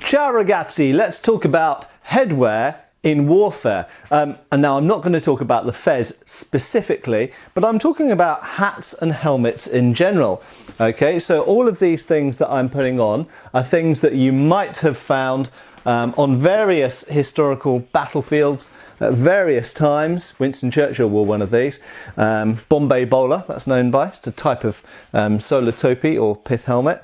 Ciao ragazzi, let's talk about headwear in warfare. And now I'm not going to talk about the fez specifically, but I'm talking about hats and helmets in general. Okay, so all of these things that I'm putting on are things that you might have found on various historical battlefields at various times. Winston Churchill wore one of these. Bombay bowler, that's known by. It's a type of solar topi or pith helmet.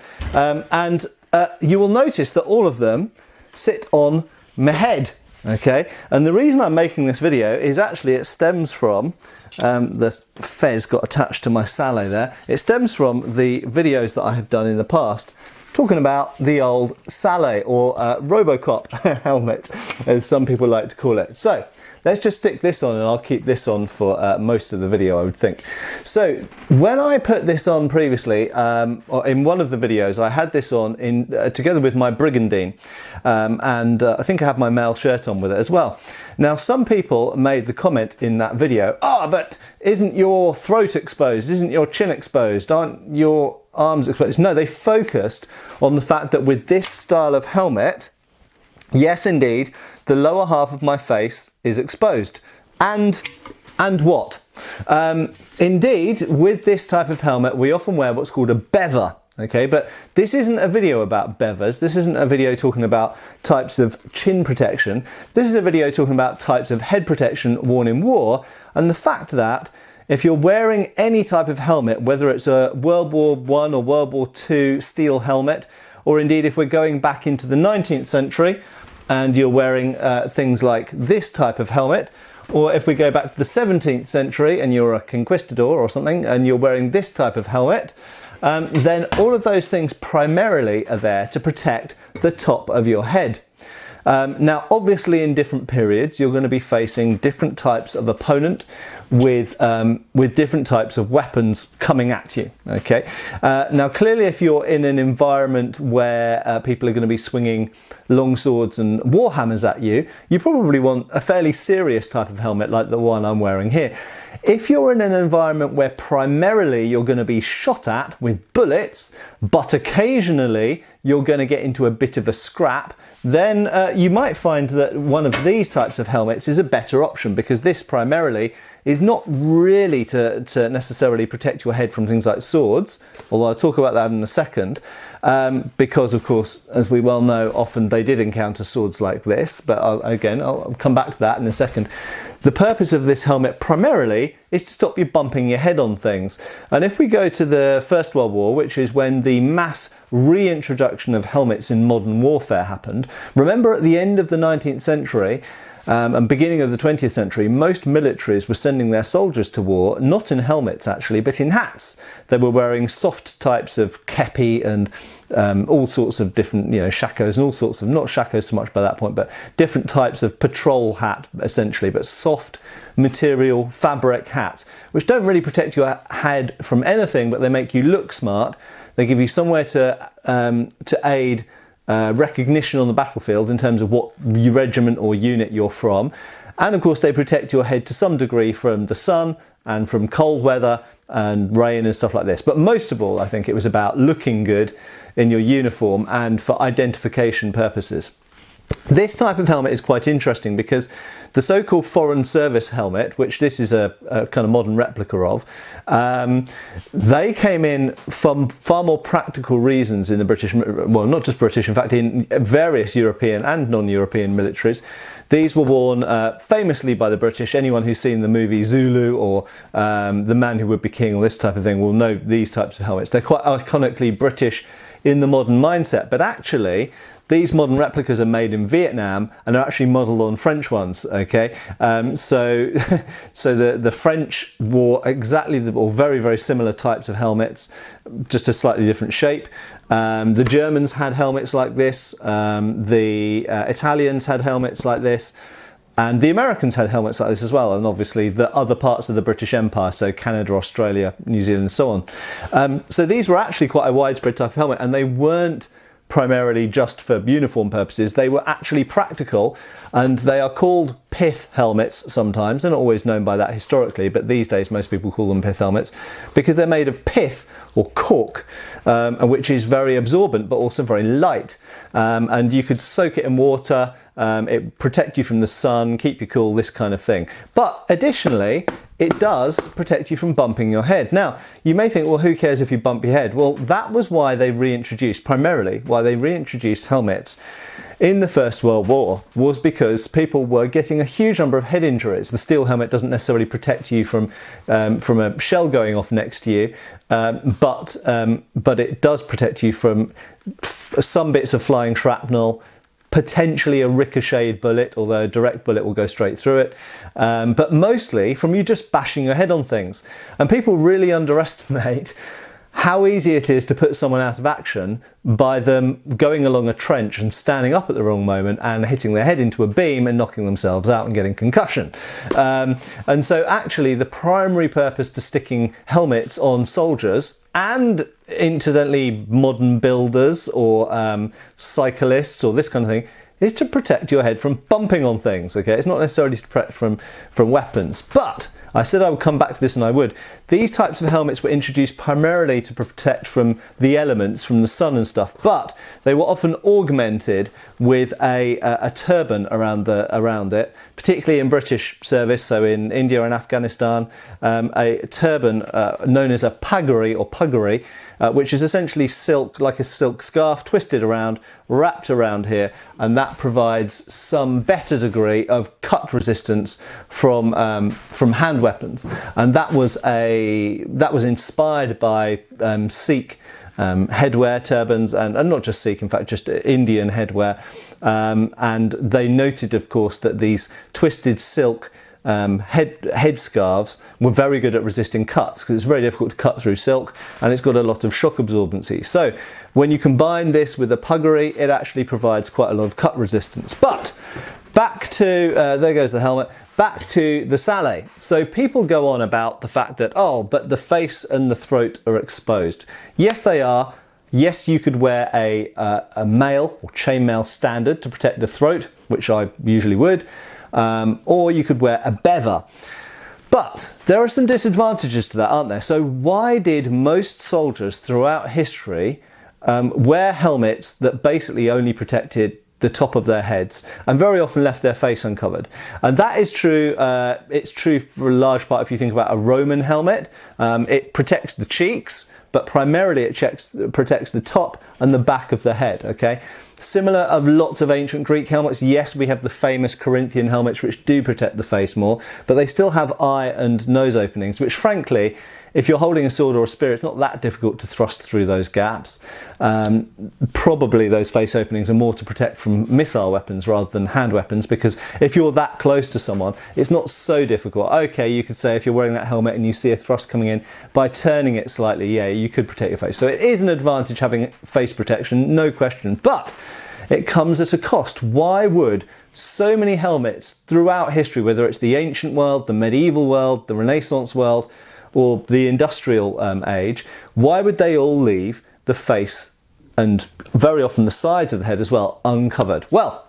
You will notice that all of them sit on my head. Okay, and the reason I'm making this video is actually it stems from the fez got attached to my salé there. It stems from the videos that I have done in the past talking about the old salé or Robocop helmet, as some people like to call it. So let's just stick this on, and I'll keep this on for most of the video, I would think. So when I put this on previously, or in one of the videos, I had this on together with my brigandine, and I think I had my male shirt on with it as well. Now, some people made the comment in that video, but isn't your throat exposed? Isn't your chin exposed? Aren't your arms exposed? No, they focused on the fact that with this style of helmet, yes, indeed, the lower half of my face is exposed. And what? Indeed, with this type of helmet, we often wear what's called a bever. Okay, but this isn't a video about bevers. This isn't a video talking about types of chin protection. This is a video talking about types of head protection worn in war, and the fact that if you're wearing any type of helmet, whether it's a World War I or World War II steel helmet, or indeed if we're going back into the 19th century and you're wearing things like this type of helmet, or if we go back to the 17th century and you're a conquistador or something and you're wearing this type of helmet, then all of those things primarily are there to protect the top of your head. Now, obviously, in different periods, you're going to be facing different types of opponent with different types of weapons coming at you. Okay. Now, clearly, if you're in an environment where people are going to be swinging long swords and war hammers at you, you probably want a fairly serious type of helmet like the one I'm wearing here. If you're in an environment where primarily you're going to be shot at with bullets, but occasionally you're going to get into a bit of a scrap, then you might find that one of these types of helmets is a better option, because this primarily is not really to necessarily protect your head from things like swords, although I'll talk about that in a second, because of course, as we well know, often they did encounter swords like this, but I'll come back to that in a second. The purpose of this helmet primarily is to stop you bumping your head on things. And if we go to the First World War, which is when the mass reintroduction of helmets in modern warfare happened, remember at the end of the 19th century and beginning of the 20th century, most militaries were sending their soldiers to war, not in helmets actually, but in hats. They were wearing soft types of kepi and all sorts of different, shakos and all sorts of, not shakos so much by that point, but different types of patrol hat essentially, but soft material fabric hats, which don't really protect your head from anything, but they make you look smart. They give you somewhere to aid recognition on the battlefield in terms of what regiment or unit you're from, and of course they protect your head to some degree from the sun and from cold weather and rain and stuff like this. But most of all, I think it was about looking good in your uniform and for identification purposes. This type of helmet is quite interesting because the so-called Foreign Service helmet, which this is a kind of modern replica of, they came in from far more practical reasons in the British, well, not just British, in fact, in various European and non-European militaries. These were worn famously by the British. Anyone who's seen the movie Zulu or The Man Who Would Be King or this type of thing will know these types of helmets. They're quite iconically British in the modern mindset, but actually these modern replicas are made in Vietnam and are actually modelled on French ones. Okay, so the French wore exactly or very, very similar types of helmets, just a slightly different shape. The Germans had helmets like this. The Italians had helmets like this. And the Americans had helmets like this as well, and obviously the other parts of the British Empire, so Canada, Australia, New Zealand and so on. So these were actually quite a widespread type of helmet, and they weren't primarily just for uniform purposes. They were actually practical, and they are called Pith helmets sometimes. They're not always known by that historically, but these days most people call them Pith helmets because they're made of pith or cork, which is very absorbent but also very light. And you could soak it in water, it protect you from the sun, keep you cool, this kind of thing. But additionally, it does protect you from bumping your head. Now, you may think, well, who cares if you bump your head? Well, that was why they primarily why they reintroduced helmets in the First World War, was because people were getting a huge number of head injuries. The steel helmet doesn't necessarily protect you from a shell going off next to you, but it does protect you from some bits of flying shrapnel, potentially a ricocheted bullet, although a direct bullet will go straight through it, but mostly from you just bashing your head on things. And people really underestimate how easy it is to put someone out of action by them going along a trench and standing up at the wrong moment and hitting their head into a beam and knocking themselves out and getting concussion. And so actually the primary purpose to sticking helmets on soldiers, and incidentally modern builders or cyclists or this kind of thing, is to protect your head from bumping on things. Okay, it's not necessarily to protect from weapons, but I said I would come back to this, and I would. These types of helmets were introduced primarily to protect from the elements, from the sun and stuff, but they were often augmented with a turban around it, particularly in British service, so in India and Afghanistan, a turban known as a puggaree, which is essentially silk, like a silk scarf, twisted around, wrapped around here, and that provides some better degree of cut resistance from hand weapons. And that was inspired by Sikh headwear, turbans, and not just Sikh, in fact, just Indian headwear. And they noted, of course, that these twisted silk head scarves were very good at resisting cuts, because it's very difficult to cut through silk, and it's got a lot of shock absorbency. So when you combine this with a puggaree, it actually provides quite a lot of cut resistance. But back to, there goes the helmet, back to the sallet. So people go on about the fact that, oh, but the face and the throat are exposed. Yes, they are. Yes, you could wear a mail or chainmail standard to protect the throat, which I usually would. Or you could wear a bever. But there are some disadvantages to that, aren't there? So why did most soldiers throughout history wear helmets that basically only protected the top of their heads and very often left their face uncovered? And that is true. It's true for a large part if you think about a Roman helmet. It protects the cheeks, but primarily it protects the top and the back of the head. Okay. Similar of lots of ancient Greek helmets. Yes, we have the famous Corinthian helmets which do protect the face more, but they still have eye and nose openings, which frankly, if you're holding a sword or a spear, it's not that difficult to thrust through those gaps. Probably those face openings are more to protect from missile weapons rather than hand weapons, because if you're that close to someone, it's not so difficult. Okay, you could say if you're wearing that helmet and you see a thrust coming in, by turning it slightly, yeah, you could protect your face. So it is an advantage having face protection, no question, but it comes at a cost. Why would so many helmets throughout history, whether it's the ancient world, the medieval world, the Renaissance world, or the industrial age, why would they all leave the face and very often the sides of the head as well uncovered? Well,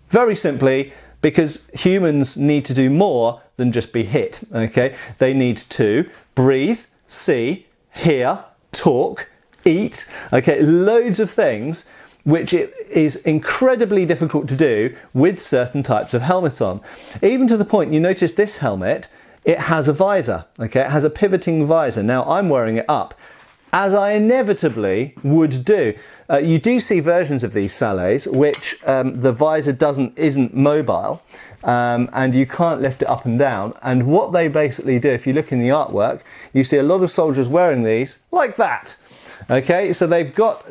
very simply, because humans need to do more than just be hit, okay? They need to breathe, see, hear, talk, eat, okay? Loads of things which it is incredibly difficult to do with certain types of helmets on. Even to the point, you notice this helmet, it has a visor, okay? It has a pivoting visor. Now I'm wearing it up, as I inevitably would do. You do see versions of these salets which the visor isn't mobile, and you can't lift it up and down. And what they basically do, if you look in the artwork, you see a lot of soldiers wearing these like that. Okay, so they've got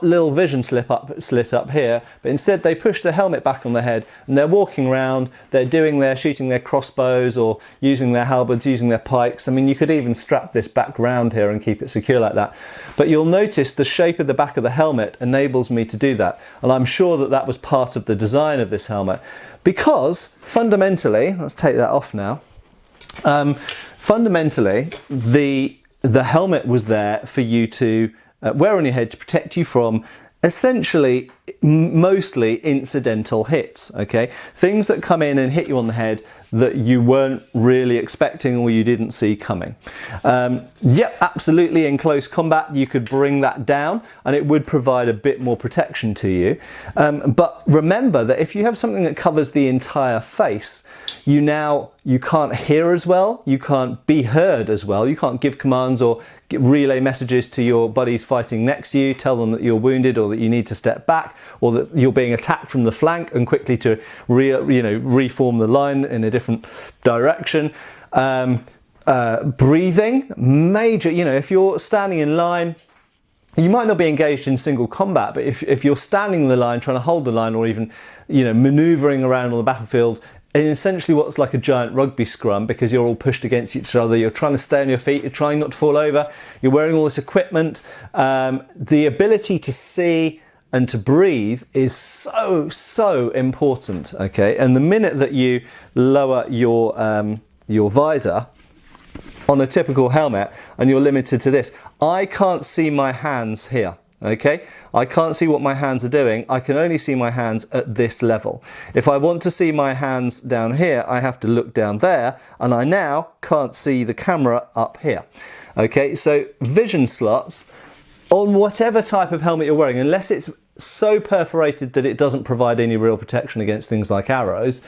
little vision slit up here, but instead they push the helmet back on their head and they're walking around, they're shooting their crossbows or using their halberds, using their pikes. I mean, you could even strap this back round here and keep it secure like that. But you'll notice the shape of the back of the helmet enables me to do that. And I'm sure that that was part of the design of this helmet, because fundamentally, let's take that off now. Fundamentally, the helmet was there for you to wear on your head to protect you from essentially mostly incidental hits, okay? Things that come in and hit you on the head that you weren't really expecting or you didn't see coming. Yep, absolutely, in close combat you could bring that down and it would provide a bit more protection to you. But remember that if you have something that covers the entire face, you can't hear as well, you can't be heard as well, you can't give commands or relay messages to your buddies fighting next to you, tell them that you're wounded or that you need to step back or that you're being attacked from the flank and quickly to reform the line in a different direction. Breathing, major, if you're standing in line, you might not be engaged in single combat, but if you're standing in the line, trying to hold the line or even, maneuvering around on the battlefield, in essentially what's like a giant rugby scrum, because you're all pushed against each other, you're trying to stay on your feet, you're trying not to fall over, you're wearing all this equipment, the ability to see and to breathe is so important, okay? And the minute that you lower your visor on a typical helmet and you're limited to this, I can't see my hands here. Okay, I can't see what my hands are doing. I can only see my hands at this level. If I want to see my hands down here, I have to look down there, and I now can't see the camera up here. Okay, so vision slots on whatever type of helmet you're wearing, unless it's so perforated that it doesn't provide any real protection against things like arrows,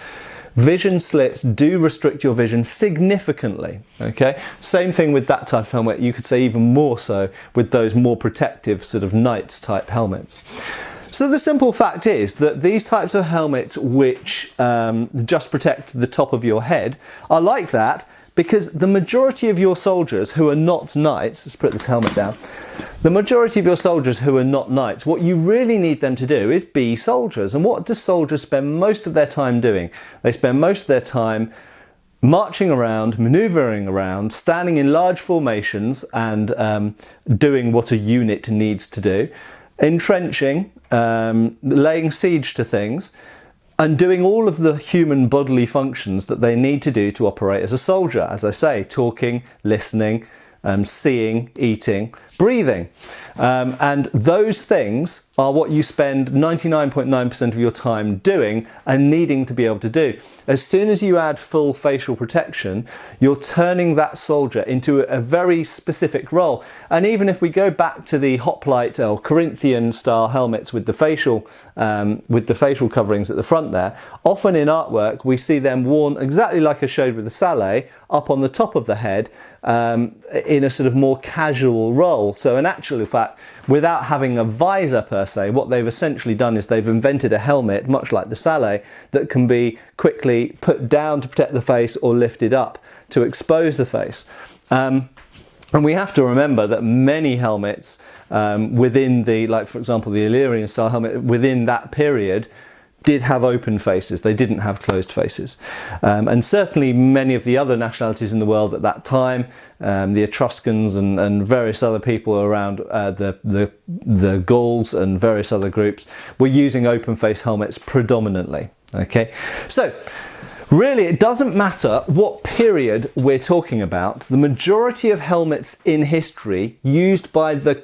vision slits do restrict your vision significantly, okay? Same thing with that type of helmet. You could say even more so with those more protective sort of knights type helmets. So the simple fact is that these types of helmets which just protect the top of your head are like that because the majority of your soldiers who are not knights, let's put this helmet down, the majority of your soldiers who are not knights, what you really need them to do is be soldiers. And what do soldiers spend most of their time doing? They spend most of their time marching around, maneuvering around, standing in large formations and doing what a unit needs to do, entrenching, laying siege to things, and doing all of the human bodily functions that they need to do to operate as a soldier. As I say, talking, listening, seeing, eating, breathing. And those things are what you spend 99.9% of your time doing and needing to be able to do. As soon as you add full facial protection, you're turning that soldier into a very specific role. And even if we go back to the hoplite or Corinthian style helmets with the facial coverings at the front there, often in artwork we see them worn exactly like I showed with the sallet, up on the top of the head in a sort of more casual role. So in actual fact, without having a visor per se, what they've essentially done is they've invented a helmet, much like the sallet, that can be quickly put down to protect the face or lifted up to expose the face. And we have to remember that many helmets within like for example the Illyrian style helmet within that period did have open faces, they didn't have closed faces. And certainly many of the other nationalities in the world at that time, the Etruscans and various other people around the Gauls and various other groups were using open face helmets predominantly. Okay, so really it doesn't matter what period we're talking about. The majority of helmets in history used by the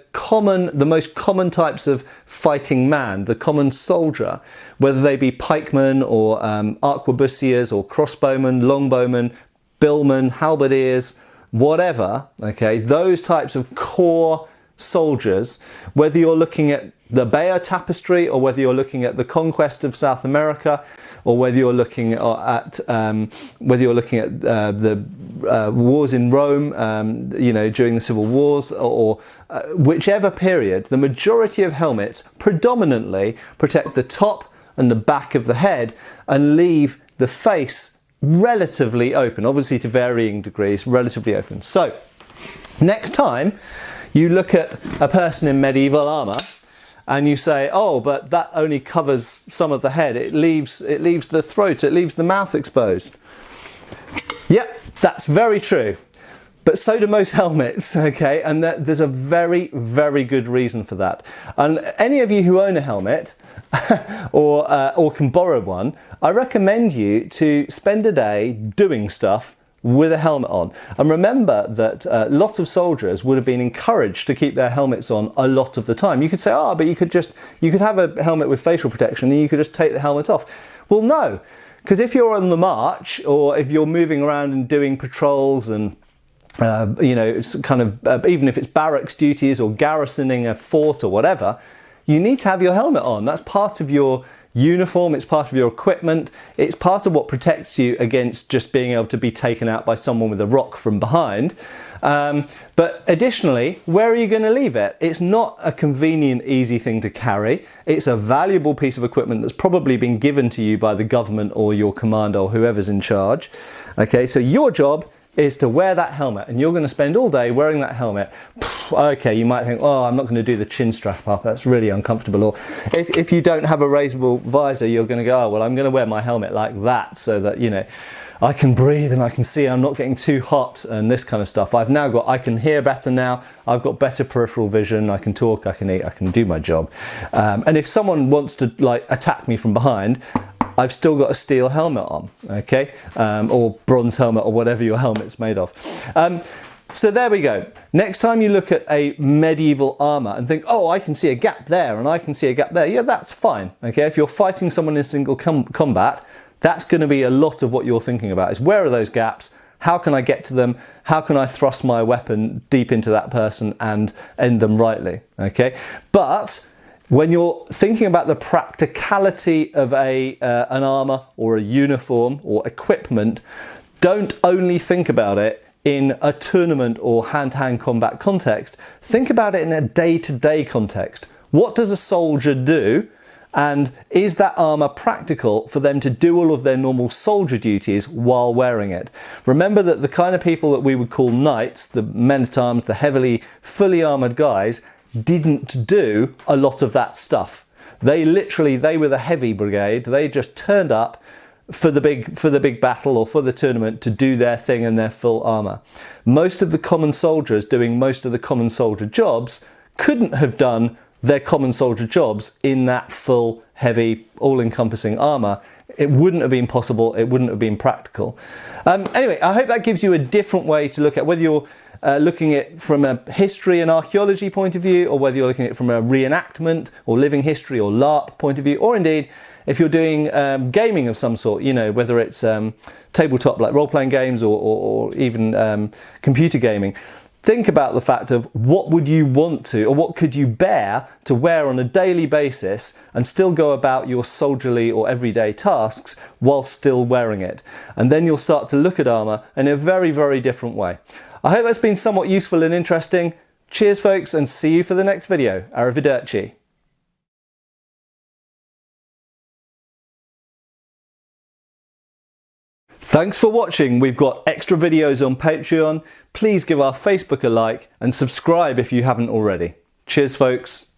most common types of fighting man, the common soldier, whether they be pikemen or arquebusiers or crossbowmen, longbowmen, billmen, halberdiers, whatever, okay, those types of core soldiers, whether you're looking at the Bayeux Tapestry or whether you're looking at the conquest of South America or whether you're looking at the wars in Rome, during the civil wars or whichever period, the majority of helmets predominantly protect the top and the back of the head and leave the face relatively open, obviously to varying degrees, relatively open. So next time you look at a person in medieval armour and you say, oh, but that only covers some of the head, it leaves the throat, it leaves the mouth exposed. Yep, that's very true. But so do most helmets, okay? And there's a very, very good reason for that. And any of you who own a helmet or can borrow one, I recommend you to spend a day doing stuff with a helmet on. And remember that lots of soldiers would have been encouraged to keep their helmets on a lot of the time. You could say, but you could have a helmet with facial protection and you could just take the helmet off. Well, no, because if you're on the march or if you're moving around and doing patrols and it's kind of, even if it's barracks duties or garrisoning a fort or whatever, you need to have your helmet on. That's part of your uniform, it's part of your equipment, it's part of what protects you against just being able to be taken out by someone with a rock from behind. But additionally, where are you going to leave it? It's not a convenient, easy thing to carry. It's a valuable piece of equipment that's probably been given to you by the government or your commander or whoever's in charge. Okay, so your job is to wear that helmet, and you're going to spend all day wearing that helmet. Okay, you might think, I'm not going to do the chin strap up, that's really uncomfortable. Or if you don't have a raisable visor, you're going to go, well, I'm going to wear my helmet like that so that, I can breathe and I can see I'm not getting too hot and this kind of stuff. I can hear better now, I've got better peripheral vision, I can talk, I can eat, I can do my job. And if someone wants to attack me from behind, I've still got a steel helmet on, okay? Or bronze helmet or whatever your helmet's made of. So there we go. Next time you look at a medieval armour and think, I can see a gap there and I can see a gap there, yeah, that's fine, okay? If you're fighting someone in single combat, that's going to be a lot of what you're thinking about, is where are those gaps? How can I get to them? How can I thrust my weapon deep into that person and end them rightly, okay? But when you're thinking about the practicality of an armour or a uniform or equipment, don't only think about it in a tournament or hand-to-hand combat context. Think about it in a day-to-day context. What does a soldier do? And is that armour practical for them to do all of their normal soldier duties while wearing it? Remember that the kind of people that we would call knights, the men-at-arms, the heavily, fully armoured guys, didn't do a lot of that stuff. They were the heavy brigade. They just turned up for the big battle or for the tournament to do their thing in their full armour. Most of the common soldiers doing most of the common soldier jobs couldn't have done their common soldier jobs in that full, heavy, all-encompassing armour. It wouldn't have been possible, it wouldn't have been practical. Anyway, I hope that gives you a different way to look at whether you're looking at it from a history and archaeology point of view, or whether you're looking at it from a reenactment or living history or LARP point of view, or indeed if you're doing gaming of some sort, whether it's tabletop like role-playing games or even computer gaming. Think about the fact of what would you want to, or what could you bear to wear on a daily basis and still go about your soldierly or everyday tasks while still wearing it. And then you'll start to look at armour in a very, very different way. I hope that's been somewhat useful and interesting. Cheers folks, and see you for the next video. Arrivederci. Thanks for watching. We've got extra videos on Patreon. Please give our Facebook a like and subscribe if you haven't already. Cheers folks.